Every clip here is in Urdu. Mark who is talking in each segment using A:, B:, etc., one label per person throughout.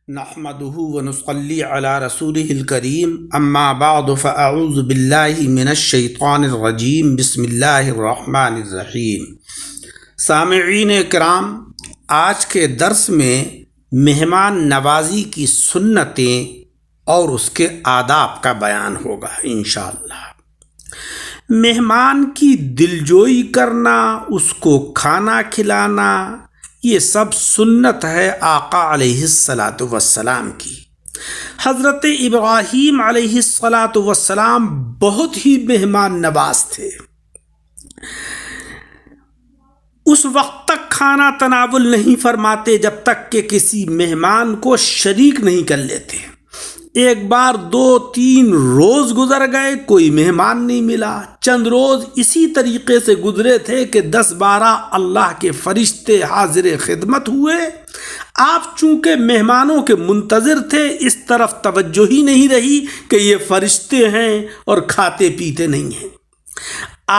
A: نحمده ونصلي على رسوله الكريم اما بعد فاعوذ بالله من الشیطان الرجیم بسم اللہ الرحمن الرحیم۔ سامعین کرام، آج کے درس میں مہمان نوازی کی سنتیں اور اس کے آداب کا بیان ہوگا انشاءاللہ۔ مہمان کی دلجوئی کرنا، اس کو کھانا کھلانا، یہ سب سنت ہے آقا علیہ السلام کی۔ حضرت ابراہیم علیہ السلام بہت ہی مہمان نواز تھے۔ اس وقت تک کھانا تناول نہیں فرماتے جب تک کہ کسی مہمان کو شریک نہیں کر لیتے۔ ایک بار 2-3 روز گزر گئے، کوئی مہمان نہیں ملا۔ چند روز اسی طریقے سے گزرے تھے کہ 10-12 اللہ کے فرشتے حاضر خدمت ہوئے۔ آپ چونکہ مہمانوں کے منتظر تھے، اس طرف توجہ ہی نہیں رہی کہ یہ فرشتے ہیں اور کھاتے پیتے نہیں ہیں۔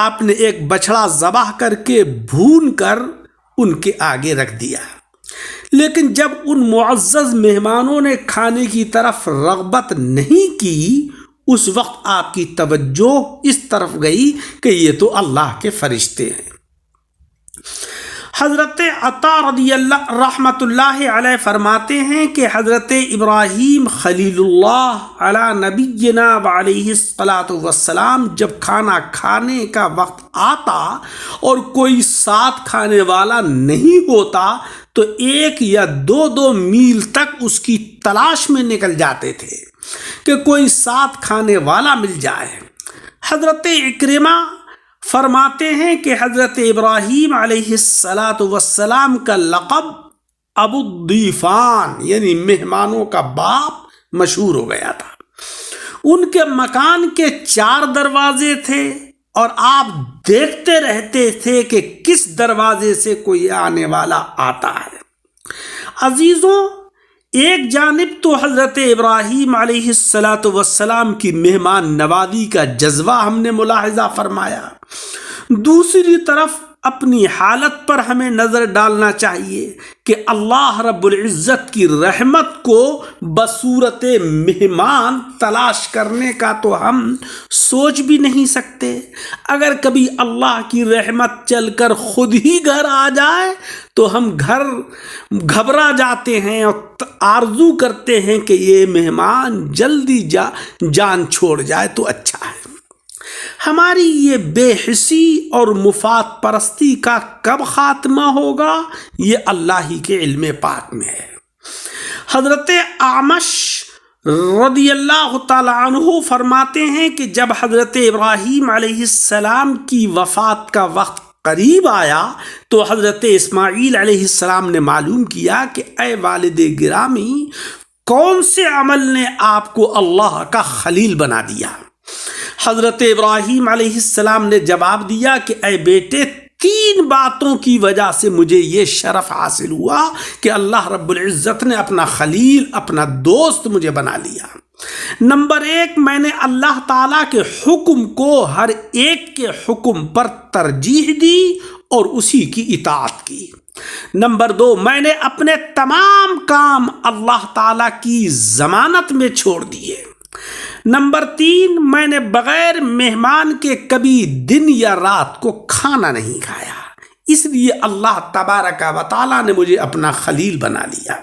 A: آپ نے ایک بچھڑا ذبح کر کے بھون کر ان کے آگے رکھ دیا، لیکن جب ان معزز مہمانوں نے کھانے کی طرف رغبت نہیں کی، اس وقت آپ کی توجہ اس طرف گئی کہ یہ تو اللہ کے فرشتے ہیں۔ حضرت عطا رضی اللہ رحمۃ اللہ علیہ فرماتے ہیں کہ حضرت ابراہیم خلیل اللہ علی نبینا وعلیہ السلام جب کھانا کھانے کا وقت آتا اور کوئی ساتھ کھانے والا نہیں ہوتا تو 1 یا 2 میل تک اس کی تلاش میں نکل جاتے تھے کہ کوئی ساتھ کھانے والا مل جائے۔ حضرت اکرمہ فرماتے ہیں کہ حضرت ابراہیم علیہ السلام کا لقب ابو الضیفان یعنی مہمانوں کا باپ مشہور ہو گیا تھا۔ ان کے مکان کے 4 دروازے تھے اور آپ دیکھتے رہتے تھے کہ کس دروازے سے کوئی آنے والا آتا ہے۔ عزیزوں، ایک جانب تو حضرت ابراہیم علیہ السلام کی مہمان نوازی کا جذبہ ہم نے ملاحظہ فرمایا، دوسری طرف اپنی حالت پر ہمیں نظر ڈالنا چاہیے کہ اللہ رب العزت کی رحمت کو بصورت مہمان تلاش کرنے کا تو ہم سوچ بھی نہیں سکتے۔ اگر کبھی اللہ کی رحمت چل کر خود ہی گھر آ جائے تو ہم گھبرا جاتے ہیں اور آرزو کرتے ہیں کہ یہ مہمان جلدی جان چھوڑ جائے تو اچھا ہے۔ ہماری یہ بے حسی اور مفاد پرستی کا کب خاتمہ ہوگا، یہ اللہ ہی کے علم پاک میں ہے۔ حضرت اعمش رضی اللہ تعالی عنہ فرماتے ہیں کہ جب حضرت ابراہیم علیہ السلام کی وفات کا وقت قریب آیا تو حضرت اسماعیل علیہ السلام نے معلوم کیا کہ اے والد گرامی، کون سے عمل نے آپ کو اللہ کا خلیل بنا دیا؟ حضرت ابراہیم علیہ السلام نے جواب دیا کہ اے بیٹے، 3 باتوں کی وجہ سے مجھے یہ شرف حاصل ہوا کہ اللہ رب العزت نے اپنا خلیل، اپنا دوست مجھے بنا لیا۔ نمبر 1، میں نے اللہ تعالیٰ کے حکم کو ہر ایک کے حکم پر ترجیح دی اور اسی کی اطاعت کی۔ نمبر 2، میں نے اپنے تمام کام اللہ تعالیٰ کی ضمانت میں چھوڑ دیے۔ نمبر 3، میں نے بغیر مہمان کے کبھی دن یا رات کو کھانا نہیں کھایا، اس لیے اللہ تبارک و تعالیٰ نے مجھے اپنا خلیل بنا لیا۔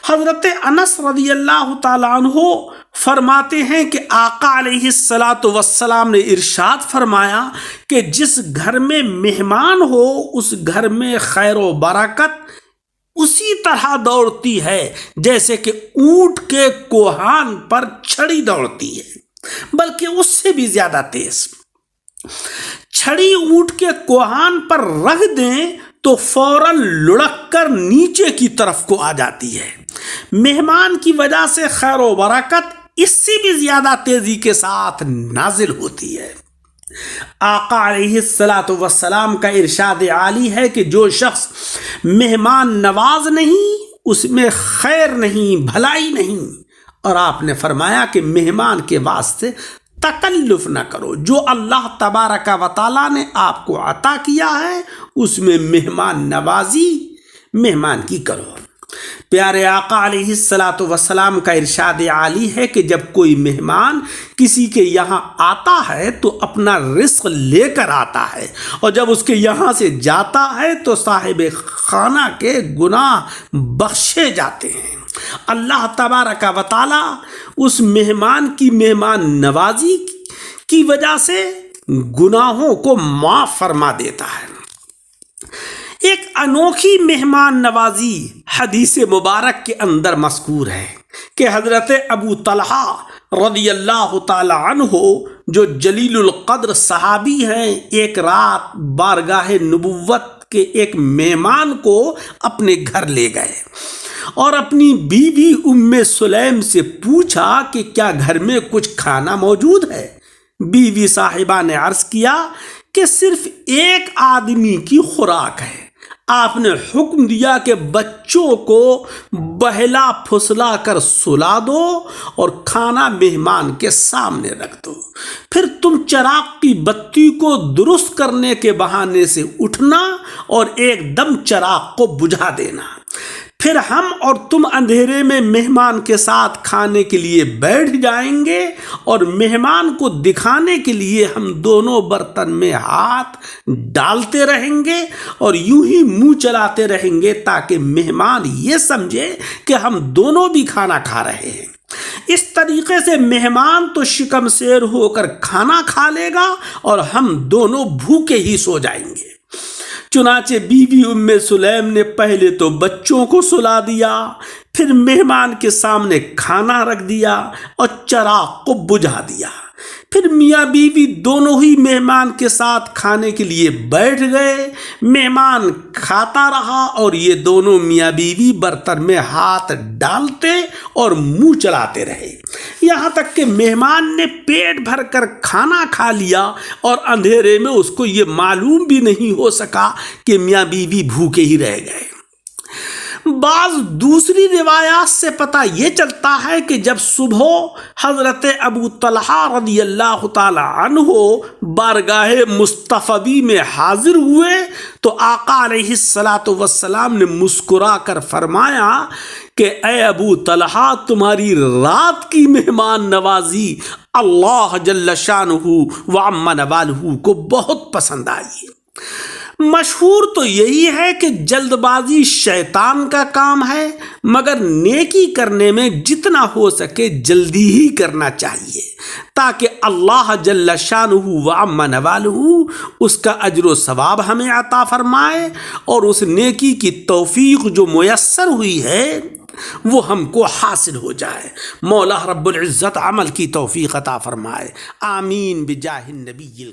A: حضرت انس رضی اللہ تعالی عنہ فرماتے ہیں کہ آقا علیہ السلام نے ارشاد فرمایا کہ جس گھر میں مہمان ہو اس گھر میں خیر و برکت اسی طرح دوڑتی ہے جیسے کہ اونٹ کے کوہان پر چھڑی دوڑتی ہے، بلکہ اس سے بھی زیادہ تیز۔ چھڑی اونٹ کے کوہان پر رکھ دیں تو فوراً لڑک کر نیچے کی طرف کو آ جاتی ہے۔ مہمان کی وجہ سے خیر و برکت اس سے بھی زیادہ تیزی کے ساتھ نازل ہوتی ہے۔ آقا علیہ السلام کا ارشاد عالی ہے کہ جو شخص مہمان نواز نہیں، اس میں خیر نہیں، بھلائی نہیں، اور آپ نے فرمایا کہ مہمان کے واسطے تکلف نہ کرو۔ جو اللہ تبارک و تعالیٰ نے آپ کو عطا کیا ہے اس میں مہمان نوازی مہمان کی کرو۔ پیارے آقا علیہ الصلاۃ والسلام کا ارشاد عالی ہے کہ جب کوئی مہمان کسی کے یہاں آتا ہے تو اپنا رزق لے کر آتا ہے، اور جب اس کے یہاں سے جاتا ہے تو صاحب خانہ کے گناہ بخشے جاتے ہیں۔ اللہ تبارک و تعالی اس مہمان کی مہمان نوازی کی وجہ سے گناہوں کو معاف فرما دیتا ہے۔ ایک انوکھی مہمان نوازی حدیث مبارک کے اندر مذکور ہے کہ حضرت ابو طلحہ رضی اللہ تعالی عنہ جو جلیل القدر صحابی ہیں، ایک رات بارگاہ نبوت کے ایک مہمان کو اپنے گھر لے گئے اور اپنی بیوی ام سلیم سے پوچھا کہ کیا گھر میں کچھ کھانا موجود ہے؟ بیوی صاحبہ نے عرض کیا کہ صرف ایک آدمی کی خوراک ہے۔ آپ نے حکم دیا کہ بچوں کو بہلا پھسلا کر سلا دو اور کھانا مہمان کے سامنے رکھ دو، پھر تم چراغ کی بتی کو درست کرنے کے بہانے سے اٹھنا اور ایک دم چراغ کو بجھا دینا، پھر ہم اور تم اندھیرے میں مہمان کے ساتھ کھانے کے لیے بیٹھ جائیں گے اور مہمان کو دکھانے کے لیے ہم دونوں برتن میں ہاتھ ڈالتے رہیں گے اور یوں ہی منہ چلاتے رہیں گے تاکہ مہمان یہ سمجھے کہ ہم دونوں بھی کھانا کھا رہے ہیں۔ اس طریقے سے مہمان تو شکم سیر ہو کر کھانا کھا لے گا اور ہم دونوں بھوکے ہی سو جائیں گے۔ چنانچہ بیوی ام سلیم نے پہلے تو بچوں کو سلا دیا، پھر مہمان کے سامنے کھانا رکھ دیا اور چراغ کو بجھا دیا، پھر میاں بیوی دونوں ہی مہمان کے ساتھ کھانے کے لیے بیٹھ گئے۔ مہمان کھاتا رہا اور یہ دونوں میاں بیوی برتن میں ہاتھ ڈالتے اور منہ چلاتے رہے، یہاں تک کہ مہمان نے پیٹ بھر کر کھانا کھا لیا اور اندھیرے میں اس کو یہ معلوم بھی نہیں ہو سکا کہ میاں بیوی بھوکے ہی رہ گئے۔ بعض دوسری روایات سے پتہ یہ چلتا ہے کہ جب صبح حضرت ابو طلحہ رضی اللہ تعالی عنہ بارگاہ مصطفی میں حاضر ہوئے تو آقا علیہ الصلاۃ والسلام نے مسکرا کر فرمایا کہ اے ابو طلحہ، تمہاری رات کی مہمان نوازی اللہ جل شانہ وعم نوالہ کو بہت پسند آئی۔ مشہور تو یہی ہے کہ جلد بازی شیطان کا کام ہے، مگر نیکی کرنے میں جتنا ہو سکے جلدی ہی کرنا چاہیے تاکہ اللہ جل شانہ وعم نوالہ اس کا اجر و ثواب ہمیں عطا فرمائے اور اس نیکی کی توفیق جو میسر ہوئی ہے وہ ہم کو حاصل ہو جائے۔ مولا رب العزت عمل کی توفیق عطا فرمائے، آمین بجاہ النبی